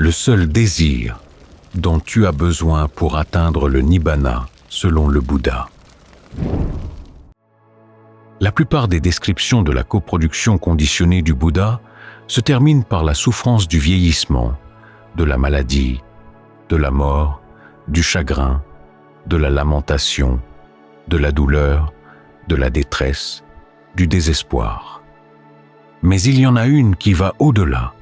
le seul désir dont tu as besoin pour atteindre le Nibbana selon le Bouddha. La plupart des descriptions de la coproduction conditionnée du Bouddha se terminent par la souffrance du vieillissement, de la maladie, de la mort, du chagrin, de la lamentation, de la douleur, de la détresse, du désespoir. Mais il y en a une qui va au-delà.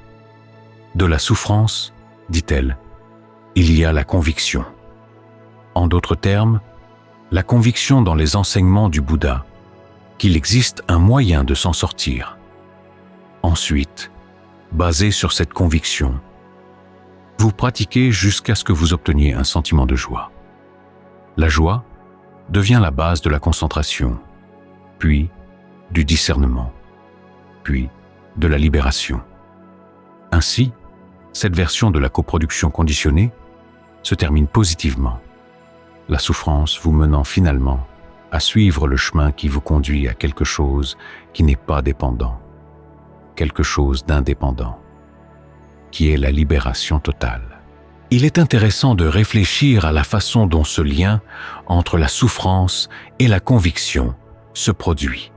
De la souffrance, dit-elle, il y a la conviction. En d'autres termes, la conviction dans les enseignements du Bouddha qu'il existe un moyen de s'en sortir. Ensuite, basé sur cette conviction, vous pratiquez jusqu'à ce que vous obteniez un sentiment de joie. La joie devient la base de la concentration, puis du discernement, puis de la libération. Ainsi, cette version de la coproduction conditionnée se termine positivement, la souffrance vous menant finalement à suivre le chemin qui vous conduit à quelque chose qui n'est pas dépendant, quelque chose d'indépendant, qui est la libération totale. Il est intéressant de réfléchir à la façon dont ce lien entre la souffrance et la conviction se produit.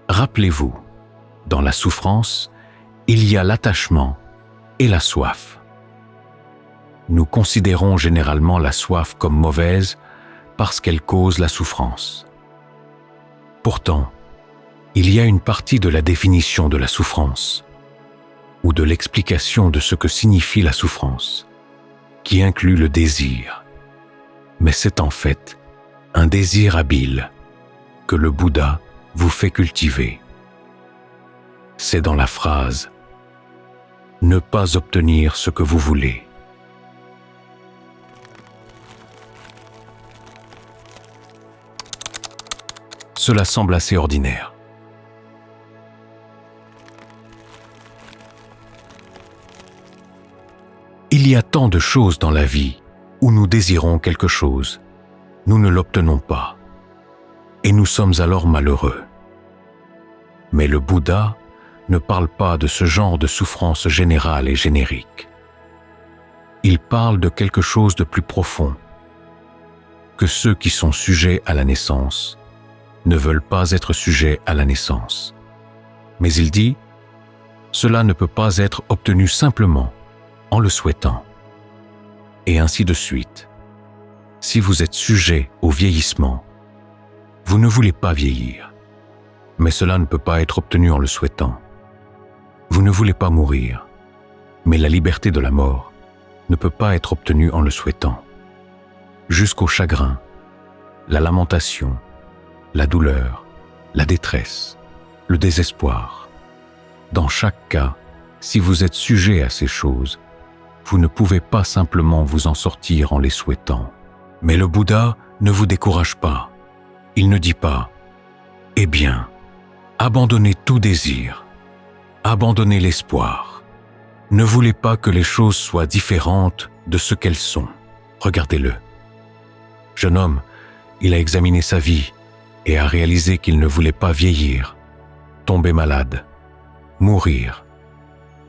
Rappelez-vous, dans la souffrance, il y a l'attachement et la soif. Nous considérons généralement la soif comme mauvaise parce qu'elle cause la souffrance. Pourtant, il y a une partie de la définition de la souffrance, ou de l'explication de ce que signifie la souffrance, qui inclut le désir. Mais c'est en fait un désir habile que le Bouddha vous fait cultiver. C'est dans la phrase « Ne pas obtenir ce que vous voulez ». Cela semble assez ordinaire. Il y a tant de choses dans la vie où nous désirons quelque chose, nous ne l'obtenons pas, et nous sommes alors malheureux. Mais le Bouddha ne parle pas de ce genre de souffrance générale et générique. Il parle de quelque chose de plus profond, que ceux qui sont sujets à la naissance ne veulent pas être sujets à la naissance. Mais il dit, cela ne peut pas être obtenu simplement en le souhaitant. Et ainsi de suite. Si vous êtes sujet au vieillissement, vous ne voulez pas vieillir, mais cela ne peut pas être obtenu en le souhaitant. Vous ne voulez pas mourir, mais la liberté de la mort ne peut pas être obtenue en le souhaitant. Jusqu'au chagrin, la lamentation, la douleur, la détresse, le désespoir. Dans chaque cas, si vous êtes sujet à ces choses, vous ne pouvez pas simplement vous en sortir en les souhaitant. Mais le Bouddha ne vous décourage pas. Il ne dit pas « Eh bien, abandonnez tout désir, abandonnez l'espoir. Ne voulez pas que les choses soient différentes de ce qu'elles sont. Regardez-le. Jeune homme, il a examiné sa vie et a réalisé qu'il ne voulait pas vieillir, tomber malade, mourir.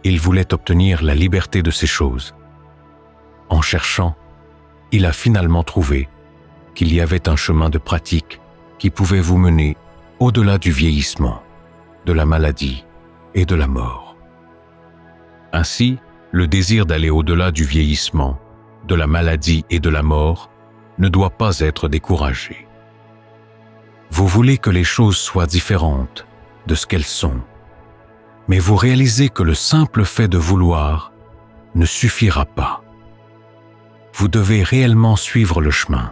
Il voulait obtenir la liberté de ces choses. En cherchant, il a finalement trouvé qu'il y avait un chemin de pratique qui pouvait vous mener au-delà du vieillissement, de la maladie et de la mort. Ainsi, le désir d'aller au-delà du vieillissement, de la maladie et de la mort ne doit pas être découragé. Vous voulez que les choses soient différentes de ce qu'elles sont, mais vous réalisez que le simple fait de vouloir ne suffira pas. Vous devez réellement suivre le chemin.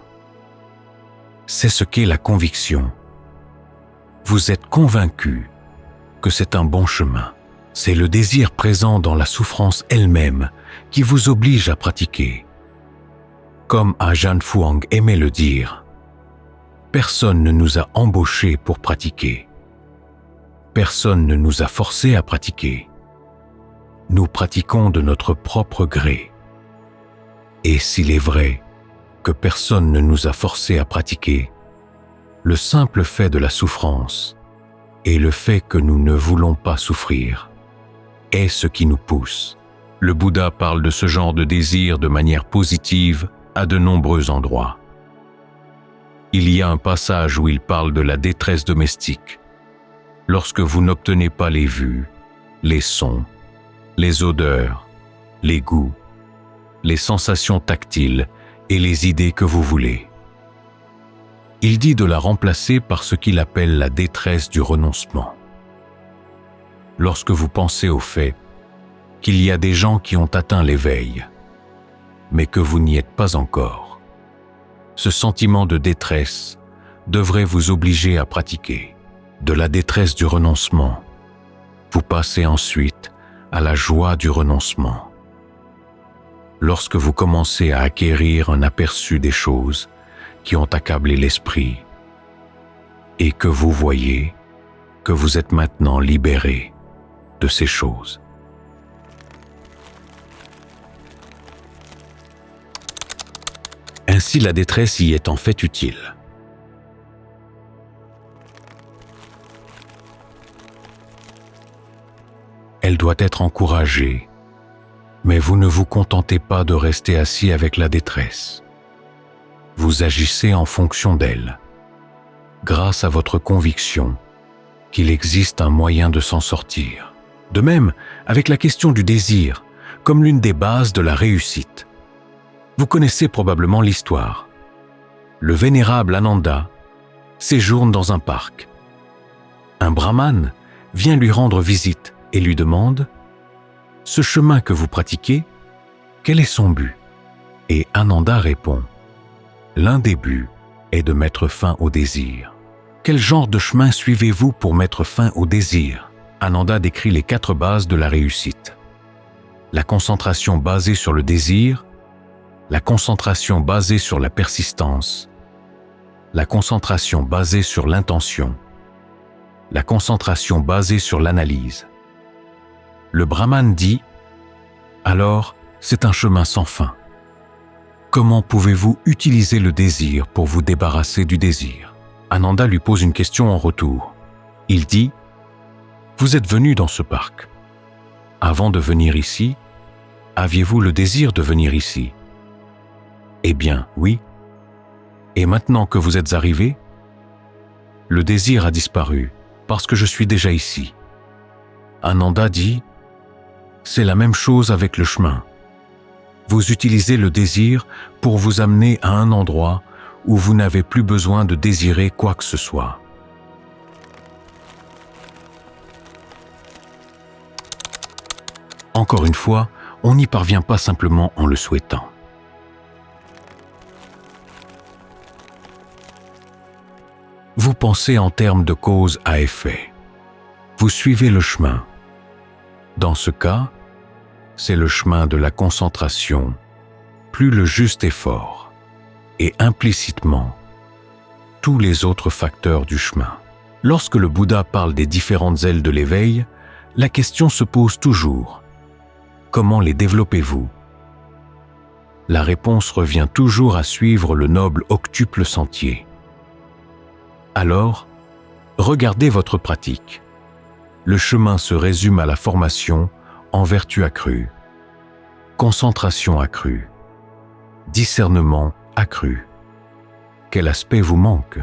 C'est ce qu'est la conviction. Vous êtes convaincu que c'est un bon chemin. C'est le désir présent dans la souffrance elle-même qui vous oblige à pratiquer. Comme Ajahn Fuang aimait le dire, personne ne nous a embauchés pour pratiquer. Personne ne nous a forcés à pratiquer. Nous pratiquons de notre propre gré. Et s'il est vrai que personne ne nous a forcés à pratiquer, le simple fait de la souffrance et le fait que nous ne voulons pas souffrir est ce qui nous pousse Le Bouddha parle de ce genre de désir de manière positive à de nombreux endroits. Il y a un passage où il parle de la détresse domestique. Lorsque vous n'obtenez pas les vues, les sons, les odeurs, les goûts, les sensations tactiles et les idées que vous voulez. Il dit de la remplacer par ce qu'il appelle la détresse du renoncement. Lorsque vous pensez au fait qu'il y a des gens qui ont atteint l'éveil, mais que vous n'y êtes pas encore, ce sentiment de détresse devrait vous obliger à pratiquer. De la détresse du renoncement, vous passez ensuite à la joie du renoncement. Lorsque vous commencez à acquérir un aperçu des choses qui ont accablé l'esprit et que vous voyez que vous êtes maintenant libéré de ces choses. Ainsi, la détresse y est en fait utile. Elle doit être encouragée, mais vous ne vous contentez pas de rester assis avec la détresse. Vous agissez en fonction d'elle, grâce à votre conviction qu'il existe un moyen de s'en sortir. De même, avec la question du désir, comme l'une des bases de la réussite. Vous connaissez probablement l'histoire. Le vénérable Ananda séjourne dans un parc. Un brahmane vient lui rendre visite et lui demande « Ce chemin que vous pratiquez, quel est son but ?» Et Ananda répond « L'un des buts est de mettre fin au désir. » Quel genre de chemin suivez-vous pour mettre fin au désir ? Ananda décrit les 4 bases de la réussite. La concentration basée sur le désir, la concentration basée sur la persistance, la concentration basée sur l'intention, la concentration basée sur l'analyse. Le brahmane dit « Alors, c'est un chemin sans fin. Comment pouvez-vous utiliser le désir pour vous débarrasser du désir ?» Ananda lui pose une question en retour. Il dit « Vous êtes venu dans ce parc. Avant de venir ici, aviez-vous le désir de venir ici ?» Eh bien, oui. Et maintenant que vous êtes arrivé, le désir a disparu parce que je suis déjà ici. Ananda dit « C'est la même chose avec le chemin. Vous utilisez le désir pour vous amener à un endroit où vous n'avez plus besoin de désirer quoi que ce soit. » Encore une fois, on n'y parvient pas simplement en le souhaitant. Vous pensez en termes de cause à effet. Vous suivez le chemin. Dans ce cas, c'est le chemin de la concentration, plus le juste effort, et implicitement, tous les autres facteurs du chemin. Lorsque le Bouddha parle des différentes ailes de l'éveil, la question se pose toujours. Comment les développez-vous ? La réponse revient toujours à suivre le noble octuple sentier. Alors, regardez votre pratique. Le chemin se résume à la formation en vertu accrue, concentration accrue, discernement accru. Quel aspect vous manque ?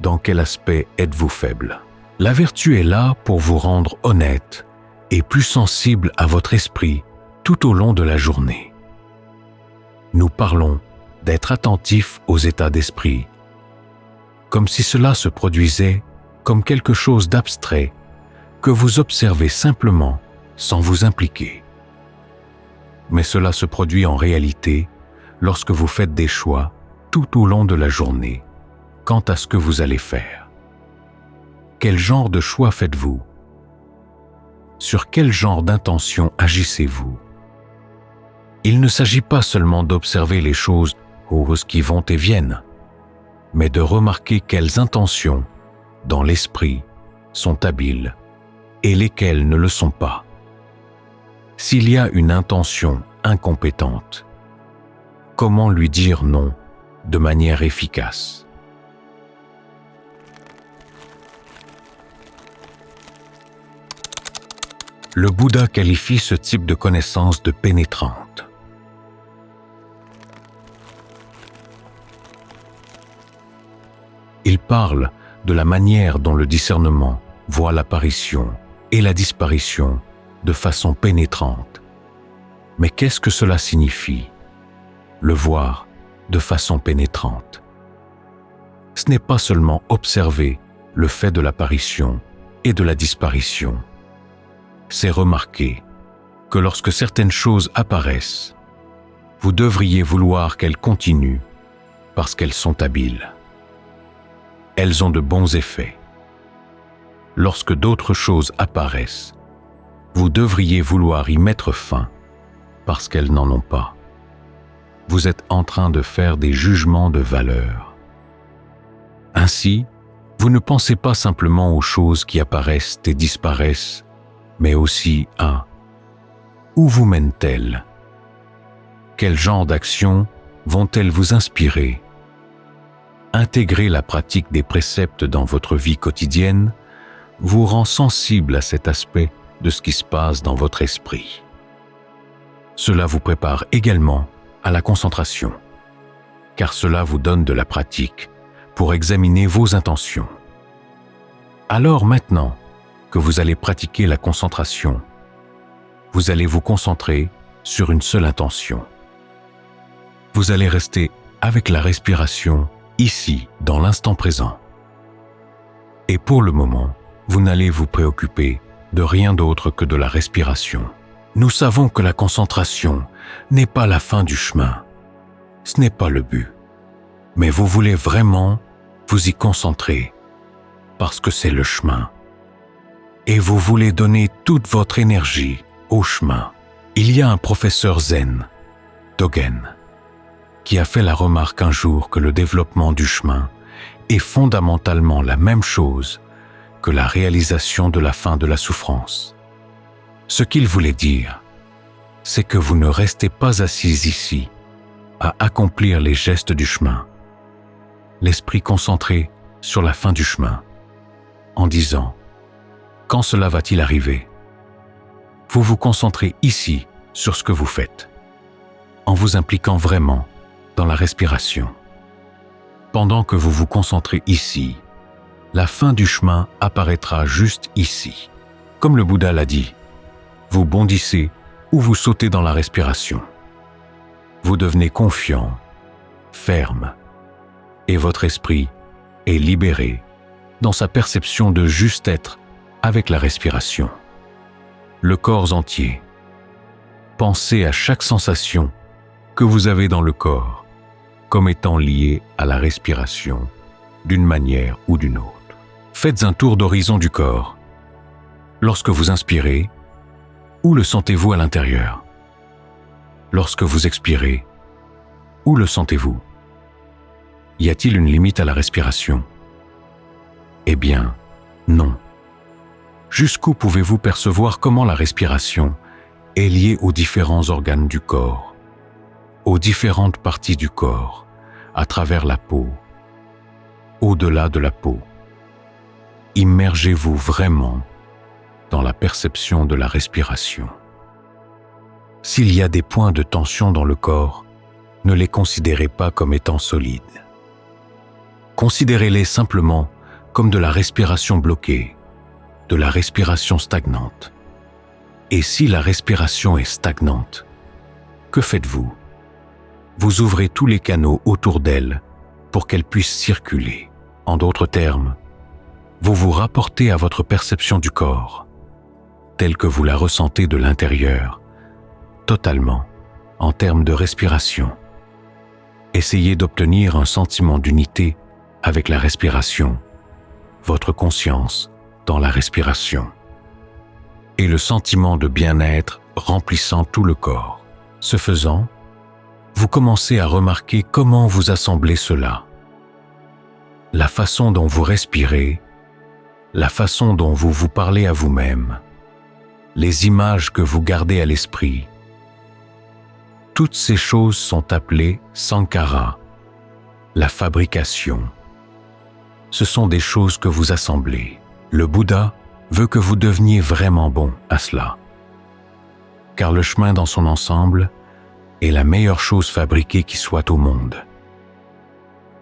Dans quel aspect êtes-vous faible ? La vertu est là pour vous rendre honnête et plus sensible à votre esprit tout au long de la journée. Nous parlons d'être attentif aux états d'esprit, comme si cela se produisait comme quelque chose d'abstrait que vous observez simplement sans vous impliquer. Mais cela se produit en réalité lorsque vous faites des choix tout au long de la journée quant à ce que vous allez faire. Quel genre de choix faites-vous ? Sur quel genre d'intention agissez-vous ? Il ne s'agit pas seulement d'observer les choses qui vont et viennent, mais de remarquer quelles intentions, dans l'esprit, sont habiles et lesquelles ne le sont pas. S'il y a une intention incompétente, comment lui dire non de manière efficace ? Le Bouddha qualifie ce type de connaissance de pénétrante. Il parle de la manière dont le discernement voit l'apparition et la disparition de façon pénétrante. Mais qu'est-ce que cela signifie, le voir de façon pénétrante? Ce n'est pas seulement observer le fait de l'apparition et de la disparition. C'est remarquer que lorsque certaines choses apparaissent, vous devriez vouloir qu'elles continuent parce qu'elles sont habiles. Elles ont de bons effets. Lorsque d'autres choses apparaissent, vous devriez vouloir y mettre fin parce qu'elles n'en ont pas. Vous êtes en train de faire des jugements de valeur. Ainsi, vous ne pensez pas simplement aux choses qui apparaissent et disparaissent, mais aussi à où vous mènent-elles? Quel genre d'actions vont-elles vous inspirer? Intégrer la pratique des préceptes dans votre vie quotidienne vous rend sensible à cet aspect de ce qui se passe dans votre esprit. Cela vous prépare également à la concentration, car cela vous donne de la pratique pour examiner vos intentions. Alors maintenant que vous allez pratiquer la concentration, vous allez vous concentrer sur une seule intention. Vous allez rester avec la respiration ici, dans l'instant présent. Et pour le moment, vous n'allez vous préoccuper de rien d'autre que de la respiration. Nous savons que la concentration n'est pas la fin du chemin. Ce n'est pas le but. Mais vous voulez vraiment vous y concentrer parce que c'est le chemin. Et vous voulez donner toute votre énergie au chemin. Il y a un professeur zen, Dogen, qui a fait la remarque un jour que le développement du chemin est fondamentalement la même chose que la réalisation de la fin de la souffrance. Ce qu'il voulait dire, c'est que vous ne restez pas assis ici à accomplir les gestes du chemin, l'esprit concentré sur la fin du chemin, en disant « Quand cela va-t-il arriver ?» Vous vous concentrez ici sur ce que vous faites, en vous impliquant vraiment dans la respiration. Pendant que vous vous concentrez ici, la fin du chemin apparaîtra juste ici. Comme le Bouddha l'a dit, vous bondissez ou vous sautez dans la respiration. Vous devenez confiant, ferme, et votre esprit est libéré dans sa perception de juste être avec la respiration. Le corps entier. Pensez à chaque sensation que vous avez dans le corps comme étant liée à la respiration d'une manière ou d'une autre. Faites un tour d'horizon du corps. Lorsque vous inspirez, où le sentez-vous à l'intérieur? Lorsque vous expirez, où le sentez-vous? Y a-t-il une limite à la respiration? Eh bien, non. Jusqu'où pouvez-vous percevoir comment la respiration est liée aux différents organes du corps, aux différentes parties du corps, à travers la peau, au-delà de la peau? Immergez-vous vraiment dans la perception de la respiration. S'il y a des points de tension dans le corps, ne les considérez pas comme étant solides. Considérez-les simplement comme de la respiration bloquée, de la respiration stagnante. Et si la respiration est stagnante, que faites-vous? Vous ouvrez tous les canaux autour d'elle pour qu'elle puisse circuler. En d'autres termes, vous vous rapportez à votre perception du corps, telle que vous la ressentez de l'intérieur, totalement, en termes de respiration. Essayez d'obtenir un sentiment d'unité avec la respiration, votre conscience dans la respiration, et le sentiment de bien-être remplissant tout le corps. Ce faisant, vous commencez à remarquer comment vous assemblez cela. La façon dont vous respirez, la façon dont vous vous parlez à vous-même, les images que vous gardez à l'esprit. Toutes ces choses sont appelées sankhara, la fabrication. Ce sont des choses que vous assemblez. Le Bouddha veut que vous deveniez vraiment bon à cela. car le chemin dans son ensemble est la meilleure chose fabriquée qui soit au monde.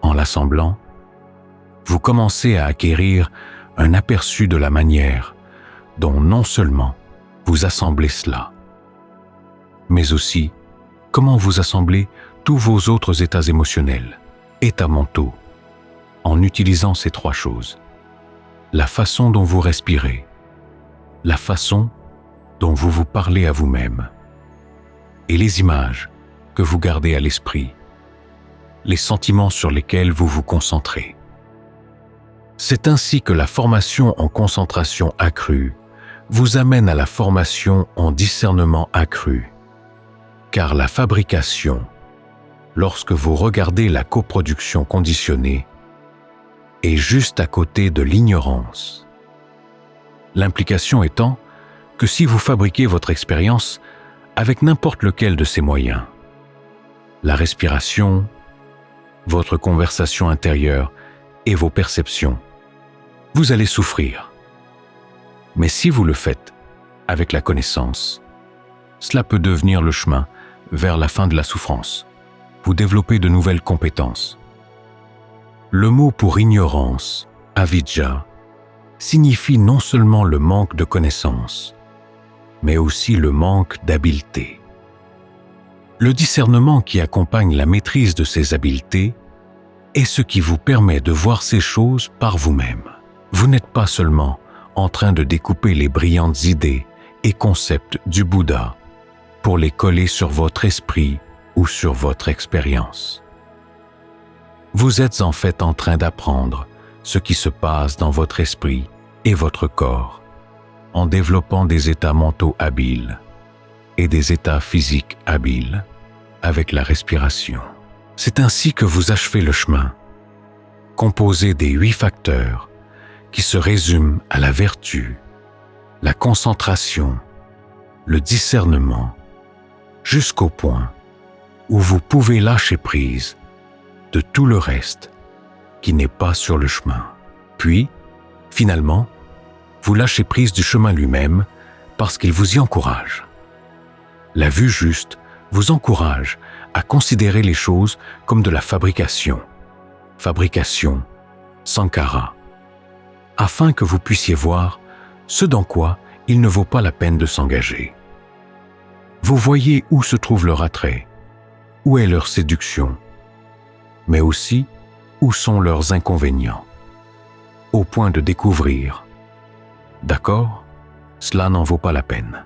En l'assemblant, vous commencez à acquérir un aperçu de la manière dont non seulement vous assemblez cela, mais aussi comment vous assemblez tous vos autres états émotionnels, états mentaux, en utilisant ces trois choses. La façon dont vous respirez, la façon dont vous vous parlez à vous-même, et les images que vous gardez à l'esprit, les sentiments sur lesquels vous vous concentrez. C'est ainsi que la formation en concentration accrue vous amène à la formation en discernement accru, car la fabrication, lorsque vous regardez la coproduction conditionnée, est juste à côté de l'ignorance. L'implication étant que si vous fabriquez votre expérience avec n'importe lequel de ces moyens, la respiration, votre conversation intérieure et vos perceptions, vous allez souffrir. Mais si vous le faites avec la connaissance, cela peut devenir le chemin vers la fin de la souffrance. Vous développez de nouvelles compétences. Le mot pour ignorance, avidya, signifie non seulement le manque de connaissances, mais aussi le manque d'habileté. Le discernement qui accompagne la maîtrise de ces habiletés est ce qui vous permet de voir ces choses par vous-même. Vous n'êtes pas seulement en train de découper les brillantes idées et concepts du Bouddha pour les coller sur votre esprit ou sur votre expérience. Vous êtes en fait en train d'apprendre ce qui se passe dans votre esprit et votre corps en développant des états mentaux habiles et des états physiques habiles avec la respiration. C'est ainsi que vous achevez le chemin, composé des 8 facteurs qui se résument à la vertu, la concentration, le discernement, jusqu'au point où vous pouvez lâcher prise de tout le reste qui n'est pas sur le chemin. Puis, finalement, vous lâchez prise du chemin lui-même parce qu'il vous y encourage. La vue juste vous encourage à considérer les choses comme de la fabrication, sankhara, afin que vous puissiez voir ce dans quoi il ne vaut pas la peine de s'engager. Vous voyez où se trouve leur attrait, où est leur séduction, mais aussi où sont leurs inconvénients, au point de découvrir. D'accord, cela n'en vaut pas la peine.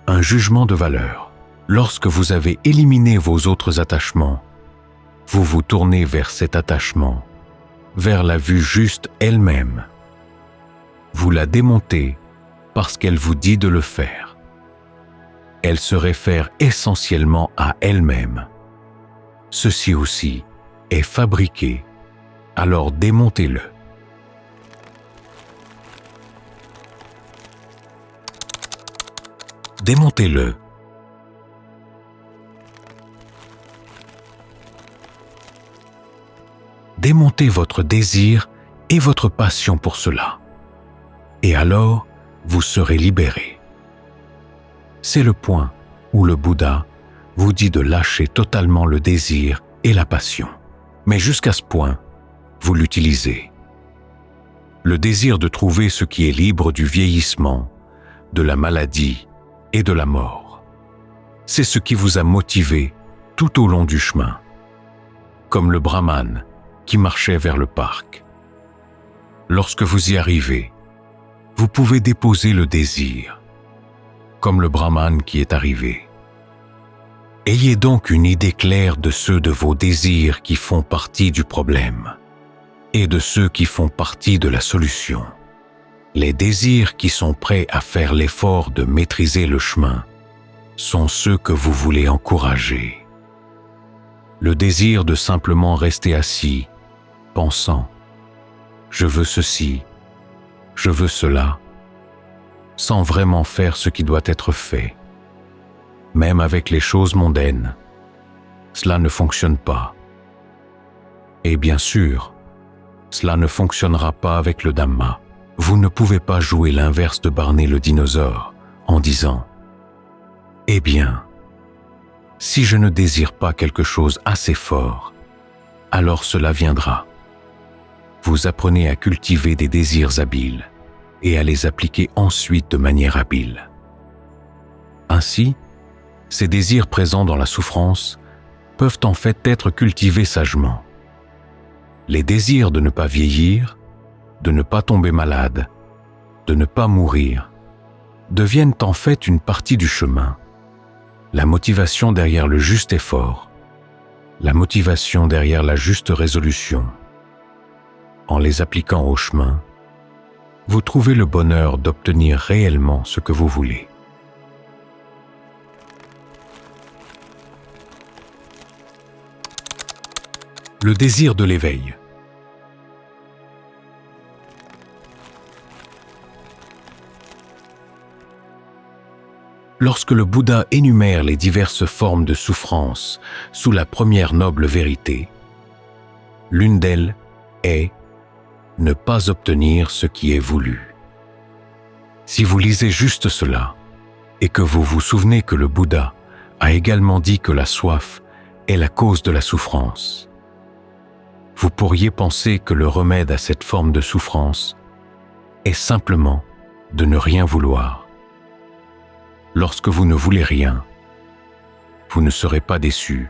Un jugement de valeur. Lorsque vous avez éliminé vos autres attachements, vous vous tournez vers cet attachement, vers la vue juste elle-même. Vous la démontez parce qu'elle vous dit de le faire. Elle se réfère essentiellement à elle-même. Ceci aussi est fabriqué, alors démontez-le. Démontez-le. Démontez votre désir et votre passion pour cela. Et alors, vous serez libéré. C'est le point où le Bouddha vous dit de lâcher totalement le désir et la passion. Mais jusqu'à ce point, vous l'utilisez. Le désir de trouver ce qui est libre du vieillissement, de la maladie et de la mort. C'est ce qui vous a motivé tout au long du chemin, comme le brahmane qui marchait vers le parc. Lorsque vous y arrivez, vous pouvez déposer le désir, comme le brahmane qui est arrivé. Ayez donc une idée claire de ceux de vos désirs qui font partie du problème et de ceux qui font partie de la solution. Les désirs qui sont prêts à faire l'effort de maîtriser le chemin sont ceux que vous voulez encourager. Le désir de simplement rester assis, pensant « je veux ceci, je veux cela », sans vraiment faire ce qui doit être fait. Même avec les choses mondaines, cela ne fonctionne pas. Et bien sûr, cela ne fonctionnera pas avec le Dhamma. Vous ne pouvez pas jouer l'inverse de Barney le dinosaure en disant Eh bien, si je ne désire pas quelque chose assez fort, alors cela viendra. Vous apprenez à cultiver des désirs habiles et à les appliquer ensuite de manière habile. Ainsi, ces désirs présents dans la souffrance peuvent en fait être cultivés sagement. Les désirs de ne pas vieillir, de ne pas tomber malade, de ne pas mourir, deviennent en fait une partie du chemin, la motivation derrière le juste effort, la motivation derrière la juste résolution. En les appliquant au chemin, vous trouvez le bonheur d'obtenir réellement ce que vous voulez. Le désir de l'éveil. Lorsque le Bouddha énumère les diverses formes de souffrance sous la première noble vérité, l'une d'elles est ne pas obtenir ce qui est voulu. Si vous lisez juste cela, et que vous vous souvenez que le Bouddha a également dit que la soif est la cause de la souffrance, vous pourriez penser que le remède à cette forme de souffrance est simplement de ne rien vouloir. Lorsque vous ne voulez rien, vous ne serez pas déçu.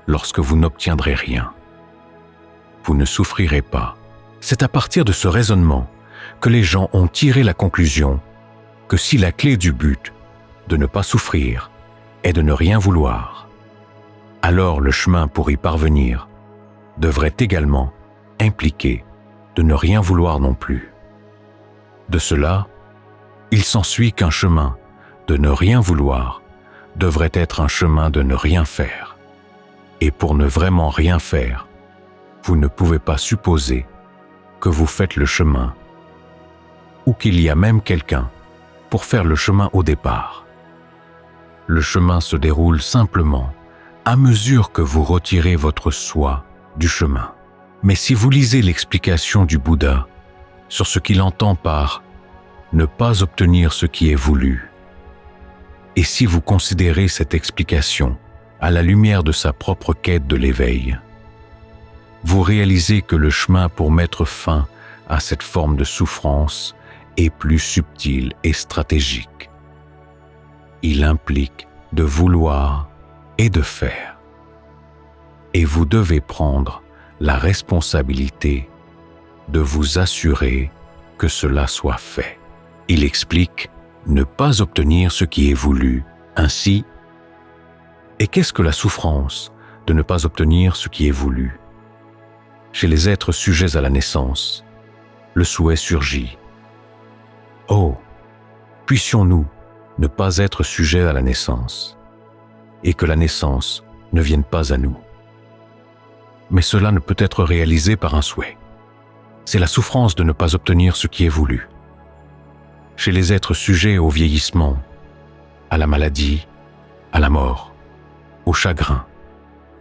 Lorsque vous n'obtiendrez rien, vous ne souffrirez pas. C'est à partir de ce raisonnement que les gens ont tiré la conclusion que si la clé du but de ne pas souffrir est de ne rien vouloir, alors le chemin pour y parvenir devrait également impliquer de ne rien vouloir non plus. De cela, il s'ensuit qu'un chemin de ne rien vouloir devrait être un chemin de ne rien faire. Et pour ne vraiment rien faire, vous ne pouvez pas supposer que vous faites le chemin, ou qu'il y a même quelqu'un pour faire le chemin au départ. Le chemin se déroule simplement à mesure que vous retirez votre soi du chemin. Mais si vous lisez l'explication du Bouddha sur ce qu'il entend par ne pas obtenir ce qui est voulu, et si vous considérez cette explication à la lumière de sa propre quête de l'éveil, vous réalisez que le chemin pour mettre fin à cette forme de souffrance est plus subtil et stratégique. Il implique de vouloir et de faire. Et vous devez prendre la responsabilité de vous assurer que cela soit fait. Il explique ne pas obtenir ce qui est voulu. Ainsi, et qu'est-ce que la souffrance de ne pas obtenir ce qui est voulu? Chez les êtres sujets à la naissance, le souhait surgit. Oh, puissions-nous ne pas être sujets à la naissance, et que la naissance ne vienne pas à nous. Mais cela ne peut être réalisé par un souhait. C'est la souffrance de ne pas obtenir ce qui est voulu. Chez les êtres sujets au vieillissement, à la maladie, à la mort, au chagrin,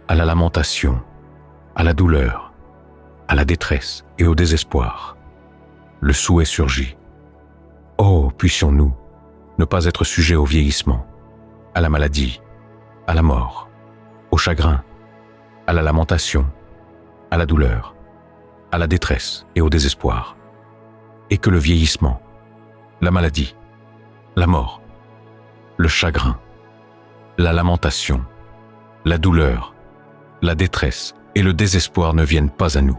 à la lamentation, à la douleur, à la détresse et au désespoir, le souhait surgit. Oh, puissions-nous ne pas être sujets au vieillissement, à la maladie, à la mort, au chagrin, à la lamentation, à la douleur, à la détresse et au désespoir, et que le vieillissement, la maladie, la mort, le chagrin, la lamentation, la douleur, la détresse et le désespoir ne viennent pas à nous.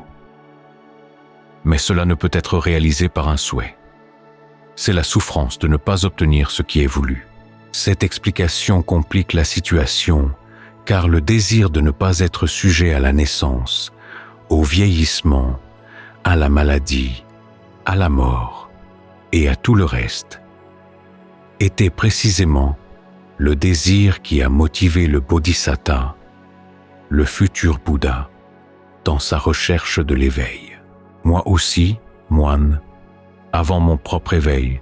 Mais cela ne peut être réalisé par un souhait. C'est la souffrance de ne pas obtenir ce qui est voulu. Cette explication complique la situation, car le désir de ne pas être sujet à la naissance, au vieillissement, à la maladie, à la mort et à tout le reste, était précisément le désir qui a motivé le Bodhisatta, le futur Bouddha, dans sa recherche de l'éveil. Moi aussi, moine, avant mon propre éveil,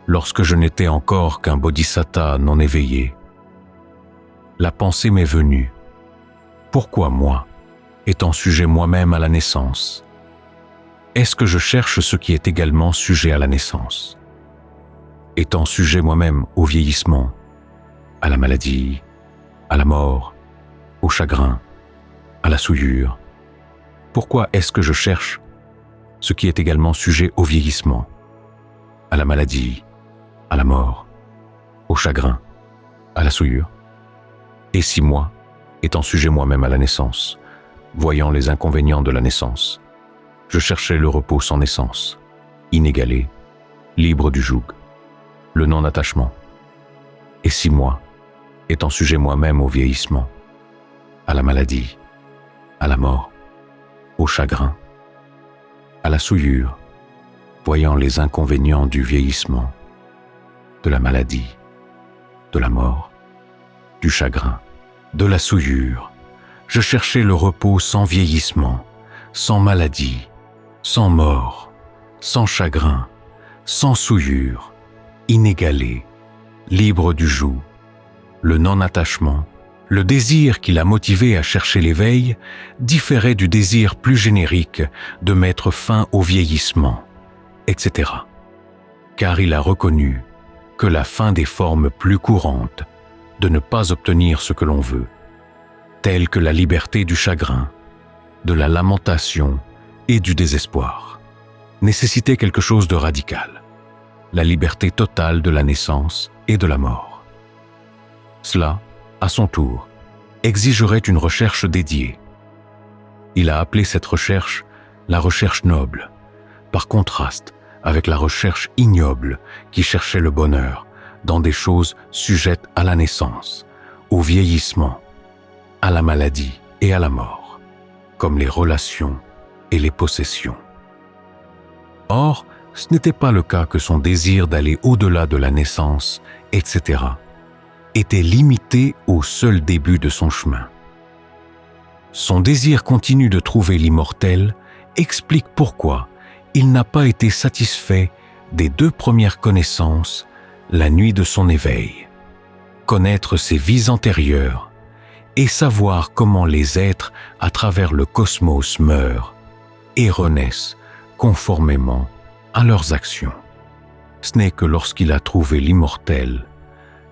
lorsque je n'étais encore qu'un bodhisatta non éveillé, la pensée m'est venue. Pourquoi moi, étant sujet moi-même à la naissance, est-ce que je cherche ce qui est également sujet à la naissance? Étant sujet moi-même au vieillissement, à la maladie, à la mort, au chagrin, à la souillure. Pourquoi est-ce que je cherche ce qui est également sujet au vieillissement, à la maladie, à la mort, au chagrin, à la souillure? Et si moi, étant sujet moi-même à la naissance, voyant les inconvénients de la naissance, je cherchais le repos sans naissance, inégalé, libre du joug, le non-attachement? Et si moi, étant sujet moi-même au vieillissement, à la maladie, à la mort, au chagrin, à la souillure, voyant les inconvénients du vieillissement, de la maladie, de la mort, du chagrin, de la souillure, je cherchais le repos sans vieillissement, sans maladie, sans mort, sans chagrin, sans souillure, inégalé, libre du joug, le non-attachement. Le désir qui l'a motivé à chercher l'éveil différait du désir plus générique de mettre fin au vieillissement, etc. Car il a reconnu que la fin des formes plus courantes de ne pas obtenir ce que l'on veut, telles que la liberté du chagrin, de la lamentation et du désespoir, nécessitait quelque chose de radical, la liberté totale de la naissance et de la mort. Cela, à son tour, exigerait une recherche dédiée. Il a appelé cette recherche la recherche noble, par contraste avec la recherche ignoble qui cherchait le bonheur dans des choses sujettes à la naissance, au vieillissement, à la maladie et à la mort, comme les relations et les possessions. Or, ce n'était pas le cas que son désir d'aller au-delà de la naissance, etc., était limité au seul début de son chemin. Son désir continu de trouver l'immortel explique pourquoi il n'a pas été satisfait des 2 premières connaissances la nuit de son éveil. Connaître ses vies antérieures et savoir comment les êtres à travers le cosmos meurent et renaissent conformément à leurs actions. Ce n'est que lorsqu'il a trouvé l'immortel,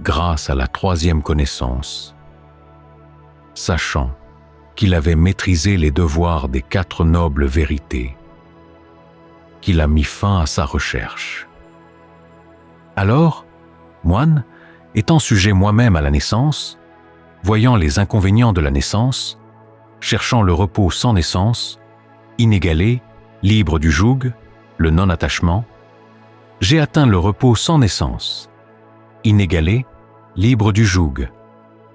grâce à la 3e connaissance, sachant qu'il avait maîtrisé les devoirs des 4 nobles vérités, qu'il a mis fin à sa recherche. Alors, moine, étant sujet moi-même à la naissance, voyant les inconvénients de la naissance, cherchant le repos sans naissance, inégalé, libre du joug, le non-attachement, j'ai atteint le repos sans naissance, inégalé, libre du joug,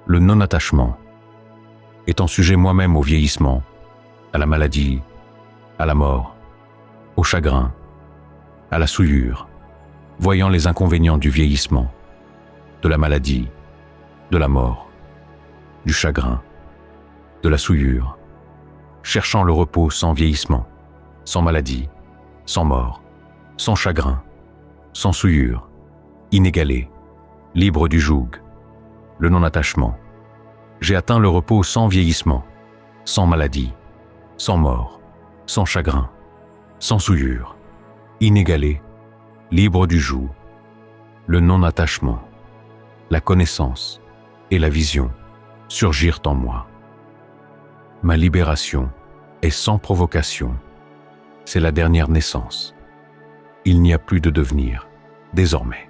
le non-attachement, étant sujet moi-même au vieillissement, à la maladie, à la mort, au chagrin, à la souillure, voyant les inconvénients du vieillissement, de la maladie, de la mort, du chagrin, de la souillure, cherchant le repos sans vieillissement, sans maladie, sans mort, sans chagrin, sans souillure, inégalé, libre du joug, le non-attachement. J'ai atteint le repos sans vieillissement, sans maladie, sans mort, sans chagrin, sans souillure, inégalé, libre du joug, le non-attachement. La connaissance et la vision surgirent en moi. Ma libération est sans provocation. C'est la dernière naissance. Il n'y a plus de devenir, désormais.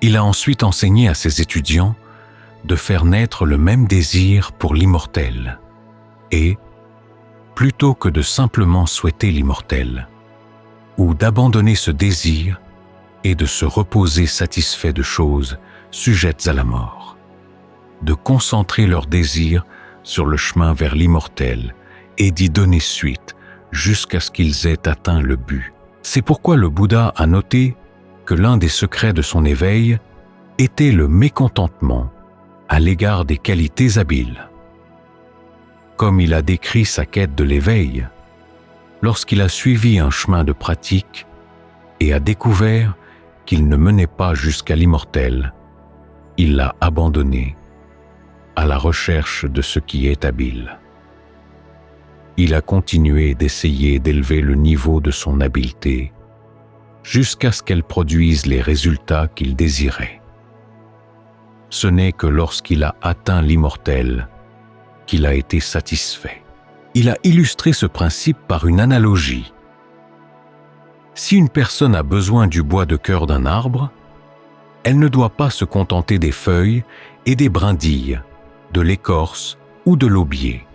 Il a ensuite enseigné à ses étudiants de faire naître le même désir pour l'immortel et, plutôt que de simplement souhaiter l'immortel, ou d'abandonner ce désir et de se reposer satisfait de choses sujettes à la mort, de concentrer leur désir sur le chemin vers l'immortel et d'y donner suite jusqu'à ce qu'ils aient atteint le but. C'est pourquoi le Bouddha a noté que l'un des secrets de son éveil était le mécontentement à l'égard des qualités habiles. Comme il a décrit sa quête de l'éveil, lorsqu'il a suivi un chemin de pratique et a découvert qu'il ne menait pas jusqu'à l'immortel, il l'a abandonné à la recherche de ce qui est habile. Il a continué d'essayer d'élever le niveau de son habileté jusqu'à ce qu'elle produise les résultats qu'il désirait. Ce n'est que lorsqu'il a atteint l'immortel qu'il a été satisfait. Il a illustré ce principe par une analogie. Si une personne a besoin du bois de cœur d'un arbre, elle ne doit pas se contenter des feuilles et des brindilles, de l'écorce ou de l'aubier.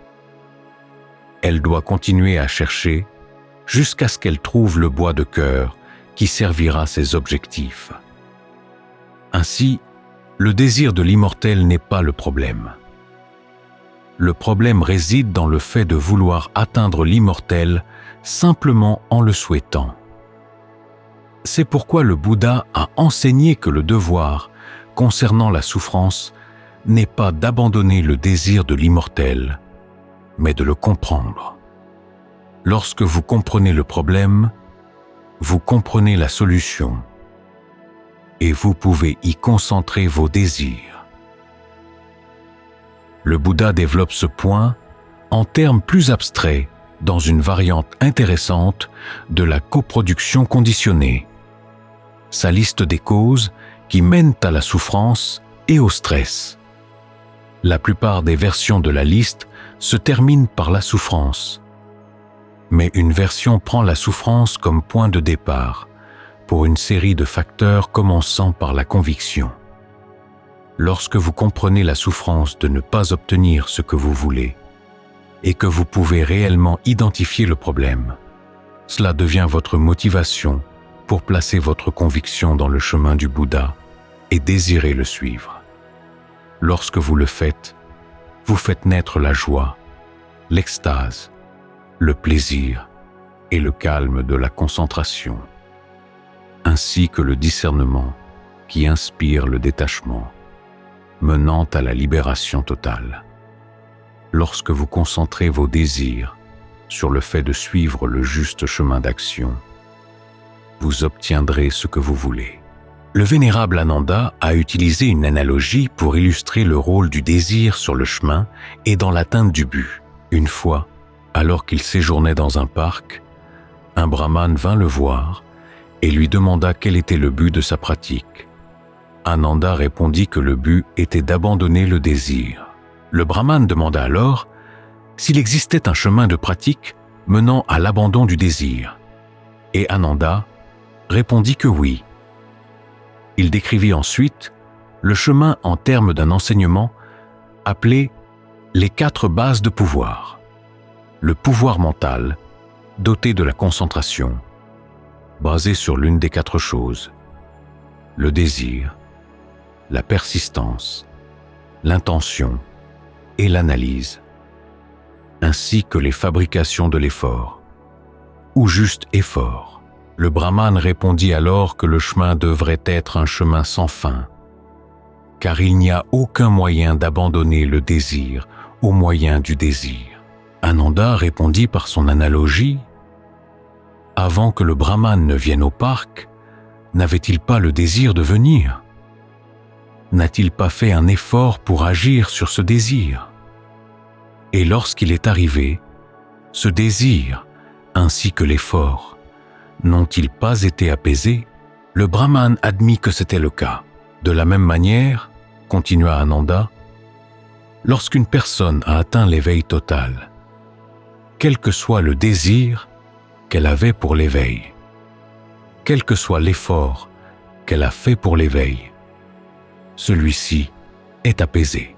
Elle doit continuer à chercher jusqu'à ce qu'elle trouve le bois de cœur qui servira ses objectifs. Ainsi, le désir de l'immortel n'est pas le problème. Le problème réside dans le fait de vouloir atteindre l'immortel simplement en le souhaitant. C'est pourquoi le Bouddha a enseigné que le devoir, concernant la souffrance, n'est pas d'abandonner le désir de l'immortel, mais de le comprendre. Lorsque vous comprenez le problème, vous comprenez la solution, et vous pouvez y concentrer vos désirs. Le Bouddha développe ce point en termes plus abstraits dans une variante intéressante de la coproduction conditionnée, sa liste des causes qui mènent à la souffrance et au stress. La plupart des versions de la liste se terminent par la souffrance, mais une version prend la souffrance comme point de départ pour une série de facteurs commençant par la conviction. Lorsque vous comprenez la souffrance de ne pas obtenir ce que vous voulez et que vous pouvez réellement identifier le problème, cela devient votre motivation pour placer votre conviction dans le chemin du Bouddha et désirer le suivre. Lorsque vous le faites, vous faites naître la joie, l'extase, le plaisir et le calme de la concentration, ainsi que le discernement qui inspire le détachement, menant à la libération totale. Lorsque vous concentrez vos désirs sur le fait de suivre le juste chemin d'action, vous obtiendrez ce que vous voulez. Le vénérable Ananda a utilisé une analogie pour illustrer le rôle du désir sur le chemin et dans l'atteinte du but. Une fois, alors qu'il séjournait dans un parc, un brahmane vint le voir et lui demanda quel était le but de sa pratique. Ananda répondit que le but était d'abandonner le désir. Le brahmane demanda alors s'il existait un chemin de pratique menant à l'abandon du désir. Et Ananda répondit que oui. Il décrivit ensuite le chemin en termes d'un enseignement appelé les 4 bases de pouvoir. Le pouvoir mental, doté de la concentration, basé sur l'une des 4 choses, le désir, la persistance, l'intention et l'analyse, ainsi que les fabrications de l'effort, ou juste effort. Le brahmane répondit alors que le chemin devrait être un chemin sans fin, car il n'y a aucun moyen d'abandonner le désir au moyen du désir. Ananda répondit par son analogie: « Avant que le brahmane ne vienne au parc, n'avait-il pas le désir de venir? N'a-t-il pas fait un effort pour agir sur ce désir? Et lorsqu'il est arrivé, ce désir, ainsi que l'effort, n'ont-ils pas été apaisés? » Le brahmane admit que c'était le cas. De la même manière, continua Ananda, lorsqu'une personne a atteint l'éveil total, quel que soit le désir qu'elle avait pour l'éveil, quel que soit l'effort qu'elle a fait pour l'éveil, celui-ci est apaisé.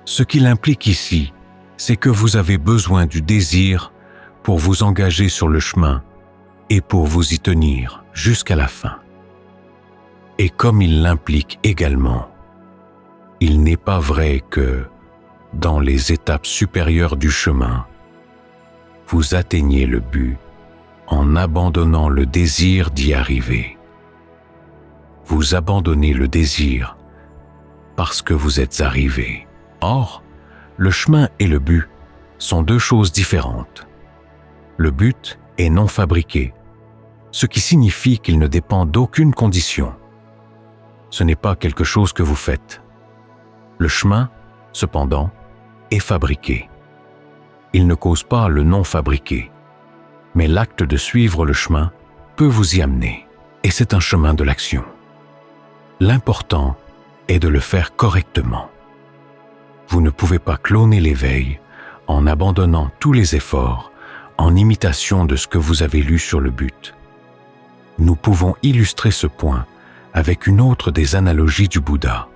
Ce qu'il implique ici, c'est que vous avez besoin du désir pour vous engager sur le chemin et pour vous y tenir jusqu'à la fin. Et comme il l'implique également, il n'est pas vrai que, dans les étapes supérieures du chemin, vous atteignez le but en abandonnant le désir d'y arriver. Vous abandonnez le désir parce que vous êtes arrivé. Or, le chemin et le but sont 2 choses différentes. Le but est non fabriqué, ce qui signifie qu'il ne dépend d'aucune condition. Ce n'est pas quelque chose que vous faites. Le chemin, cependant, est fabriqué. Il ne cause pas le non fabriqué, mais l'acte de suivre le chemin peut vous y amener, et c'est un chemin de l'action. L'important est de le faire correctement. Vous ne pouvez pas cloner l'éveil en abandonnant tous les efforts en imitation de ce que vous avez lu sur le but. Nous pouvons illustrer ce point avec une autre des analogies du Bouddha.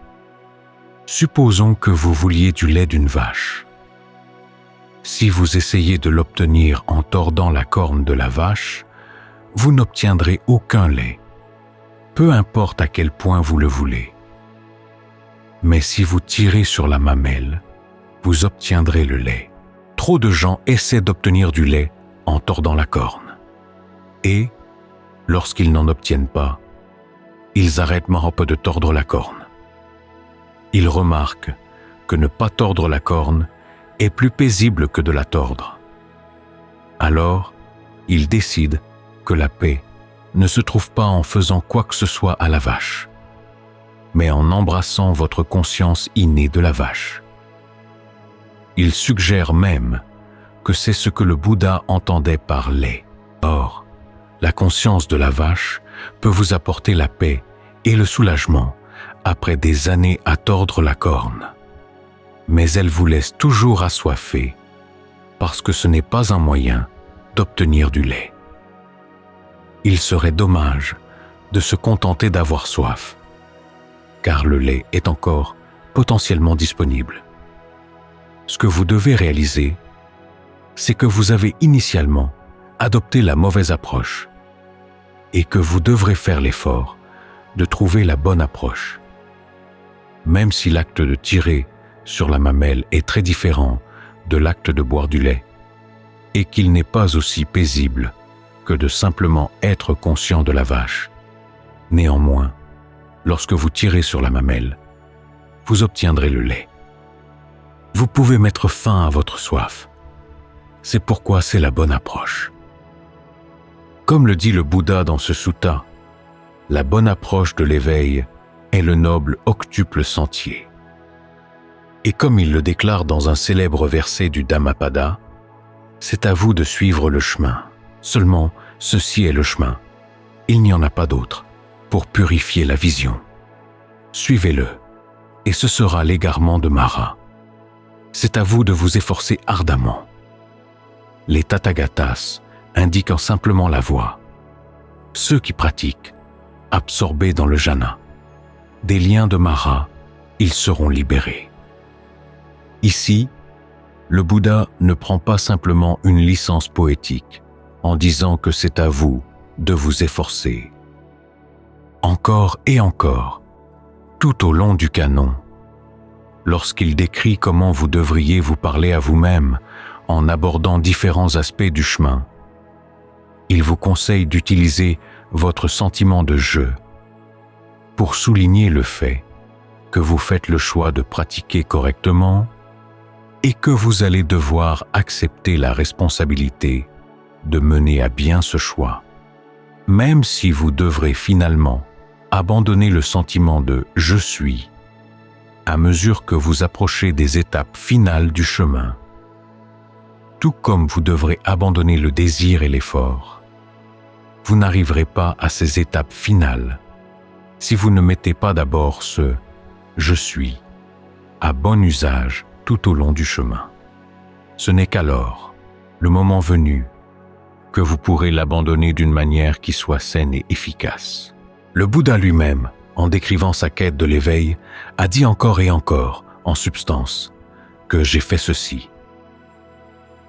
Supposons que vous vouliez du lait d'une vache. Si vous essayez de l'obtenir en tordant la corne de la vache, vous n'obtiendrez aucun lait, peu importe à quel point vous le voulez. Mais si vous tirez sur la mamelle, vous obtiendrez le lait. Trop de gens essaient d'obtenir du lait en tordant la corne. Et, lorsqu'ils n'en obtiennent pas, ils arrêtent peu de tordre la corne. Ils remarquent que ne pas tordre la corne est plus paisible que de la tordre. Alors, ils décident que la paix ne se trouve pas en faisant quoi que ce soit à la vache, mais en embrassant votre conscience innée de la vache. Ils suggèrent même que c'est ce que le Bouddha entendait par lait. Or, la conscience de la vache peut vous apporter la paix et le soulagement après des années à tordre la corne. Mais elle vous laisse toujours assoiffé parce que ce n'est pas un moyen d'obtenir du lait. Il serait dommage de se contenter d'avoir soif, car le lait est encore potentiellement disponible. Ce que vous devez réaliser, c'est que vous avez initialement adopté la mauvaise approche et que vous devrez faire l'effort de trouver la bonne approche. Même si l'acte de tirer sur la mamelle est très différent de l'acte de boire du lait et qu'il n'est pas aussi paisible que de simplement être conscient de la vache, néanmoins, lorsque vous tirez sur la mamelle, vous obtiendrez le lait. Vous pouvez mettre fin à votre soif. C'est pourquoi c'est la bonne approche. Comme le dit le Bouddha dans ce sutta, la bonne approche de l'éveil est le noble octuple sentier. Et comme il le déclare dans un célèbre verset du Dhammapada, c'est à vous de suivre le chemin. Seulement, ceci est le chemin. Il n'y en a pas d'autre pour purifier la vision. Suivez-le, et ce sera l'égarement de Mara. C'est à vous de vous efforcer ardemment. Les Tathagatas indiquant simplement la voie. Ceux qui pratiquent, absorbés dans le jhana, des liens de Mara, ils seront libérés. Ici, le Bouddha ne prend pas simplement une licence poétique en disant que c'est à vous de vous efforcer. Encore et encore, tout au long du canon, lorsqu'il décrit comment vous devriez vous parler à vous-même en abordant différents aspects du chemin, il vous conseille d'utiliser votre sentiment de « je » pour souligner le fait que vous faites le choix de pratiquer correctement et que vous allez devoir accepter la responsabilité de mener à bien ce choix, même si vous devrez finalement abandonner le sentiment de « je suis » à mesure que vous approchez des étapes finales du chemin. Tout comme vous devrez abandonner le désir et l'effort, vous n'arriverez pas à ces étapes finales si vous ne mettez pas d'abord ce « je suis » à bon usage tout au long du chemin. Ce n'est qu'alors, le moment venu, que vous pourrez l'abandonner d'une manière qui soit saine et efficace. Le Bouddha lui-même, en décrivant sa quête de l'éveil, a dit encore et encore, en substance, que j'ai fait ceci.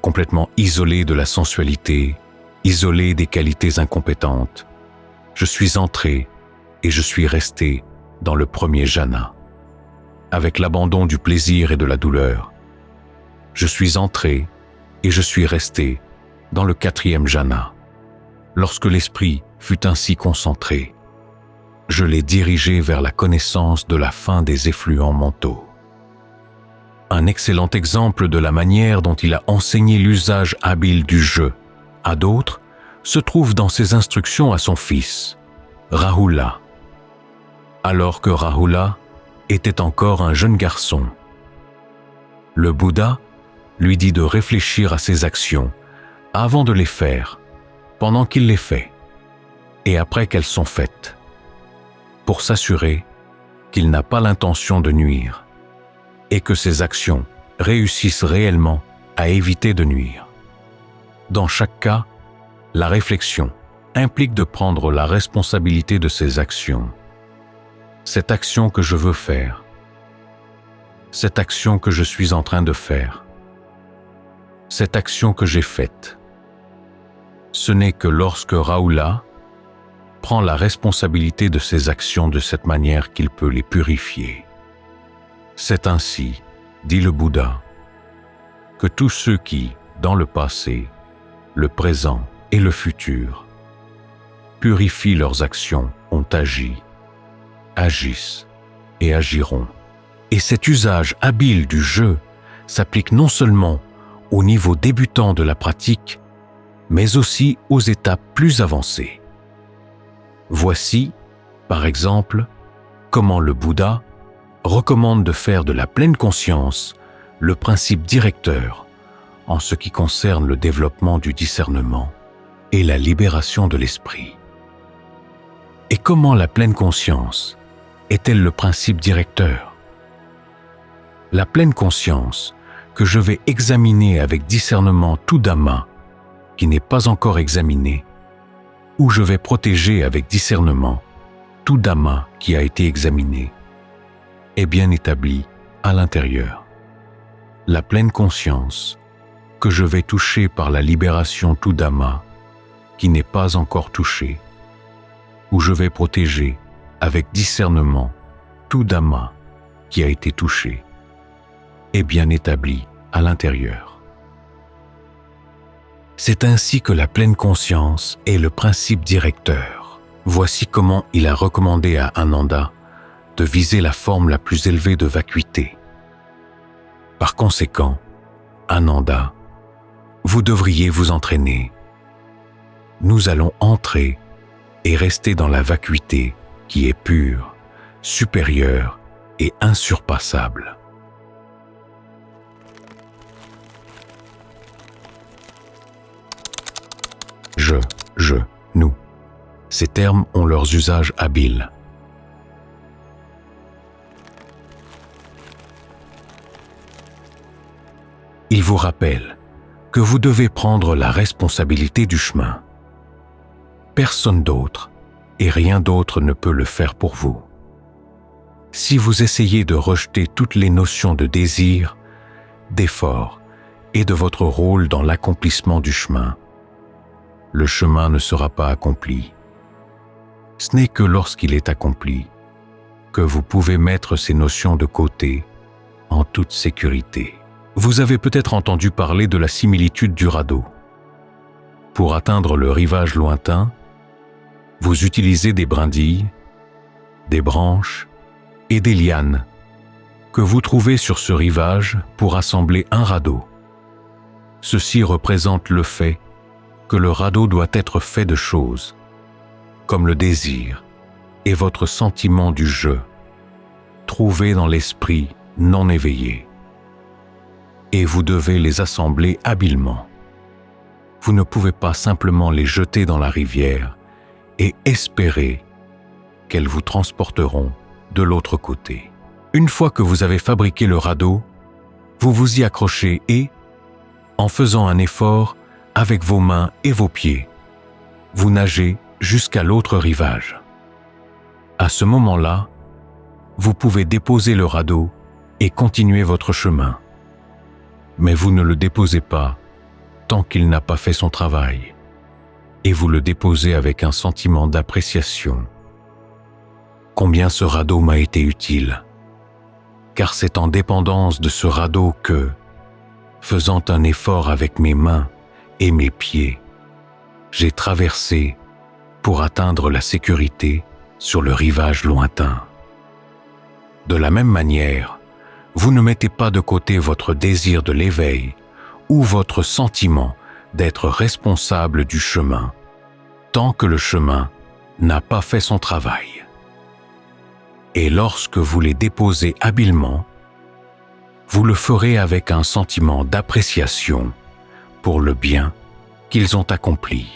Complètement isolé de la sensualité, isolé des qualités incompétentes, je suis entré et je suis resté dans le premier jhana. Avec l'abandon du plaisir et de la douleur, je suis entré et je suis resté dans le quatrième jhana. Lorsque l'esprit fut ainsi concentré, je l'ai dirigé vers la connaissance de la fin des effluents mentaux. Un excellent exemple de la manière dont il a enseigné l'usage habile du « je » à d'autres se trouve dans ses instructions à son fils, Rahula. Alors que Rahula était encore un jeune garçon, le Bouddha lui dit de réfléchir à ses actions avant de les faire, pendant qu'il les fait, et après qu'elles sont faites, pour s'assurer qu'il n'a pas l'intention de nuire et que ses actions réussissent réellement à éviter de nuire. Dans chaque cas, la réflexion implique de prendre la responsabilité de ses actions. Cette action que je veux faire, cette action que je suis en train de faire, cette action que j'ai faite. Ce n'est que lorsque Rahula prend la responsabilité de ses actions de cette manière qu'il peut les purifier. C'est ainsi, dit le Bouddha, que tous ceux qui, dans le passé, le présent et le futur, purifient leurs actions, ont agi, agissent et agiront. Et cet usage habile du jeu s'applique non seulement au niveau débutant de la pratique, mais aussi aux étapes plus avancées. Voici, par exemple, comment le Bouddha recommande de faire de la pleine conscience le principe directeur en ce qui concerne le développement du discernement et la libération de l'esprit. Et comment la pleine conscience est-elle le principe directeur? La pleine conscience que je vais examiner avec discernement tout Dhamma qui n'est pas encore examiné, ou je vais protéger avec discernement tout Dhamma qui a été examiné, est bien établi à l'intérieur. La pleine conscience que je vais toucher par la libération tout Dhamma qui n'est pas encore touché, ou je vais protéger avec discernement tout Dhamma qui a été touché, est bien établi à l'intérieur. C'est ainsi que la pleine conscience est le principe directeur. Voici comment il a recommandé à Ananda de viser la forme la plus élevée de vacuité. Par conséquent, Ananda, vous devriez vous entraîner. Nous allons entrer et rester dans la vacuité qui est pure, supérieure et insurpassable. Je, nous. Ces termes ont leurs usages habiles. Ils vous rappellent que vous devez prendre la responsabilité du chemin. Personne d'autre et rien d'autre ne peut le faire pour vous. Si vous essayez de rejeter toutes les notions de désir, d'effort et de votre rôle dans l'accomplissement du chemin, le chemin ne sera pas accompli. Ce n'est que lorsqu'il est accompli que vous pouvez mettre ces notions de côté en toute sécurité. Vous avez peut-être entendu parler de la similitude du radeau. Pour atteindre le rivage lointain, vous utilisez des brindilles, des branches et des lianes que vous trouvez sur ce rivage pour assembler un radeau. Ceci représente le fait que le radeau doit être fait de choses, comme le désir et votre sentiment du je, trouvés dans l'esprit non éveillé. Et vous devez les assembler habilement. Vous ne pouvez pas simplement les jeter dans la rivière et espérer qu'elles vous transporteront de l'autre côté. Une fois que vous avez fabriqué le radeau, vous vous y accrochez et, en faisant un effort avec vos mains et vos pieds, vous nagez jusqu'à l'autre rivage. À ce moment-là, vous pouvez déposer le radeau et continuer votre chemin. Mais vous ne le déposez pas tant qu'il n'a pas fait son travail, et vous le déposez avec un sentiment d'appréciation. Combien ce radeau m'a été utile, car c'est en dépendance de ce radeau que, faisant un effort avec mes mains et mes pieds, j'ai traversé pour atteindre la sécurité sur le rivage lointain. De la même manière, vous ne mettez pas de côté votre désir de l'éveil ou votre sentiment d'être responsable du chemin, tant que le chemin n'a pas fait son travail. Et lorsque vous les déposez habilement, vous le ferez avec un sentiment d'appréciation pour le bien qu'ils ont accompli.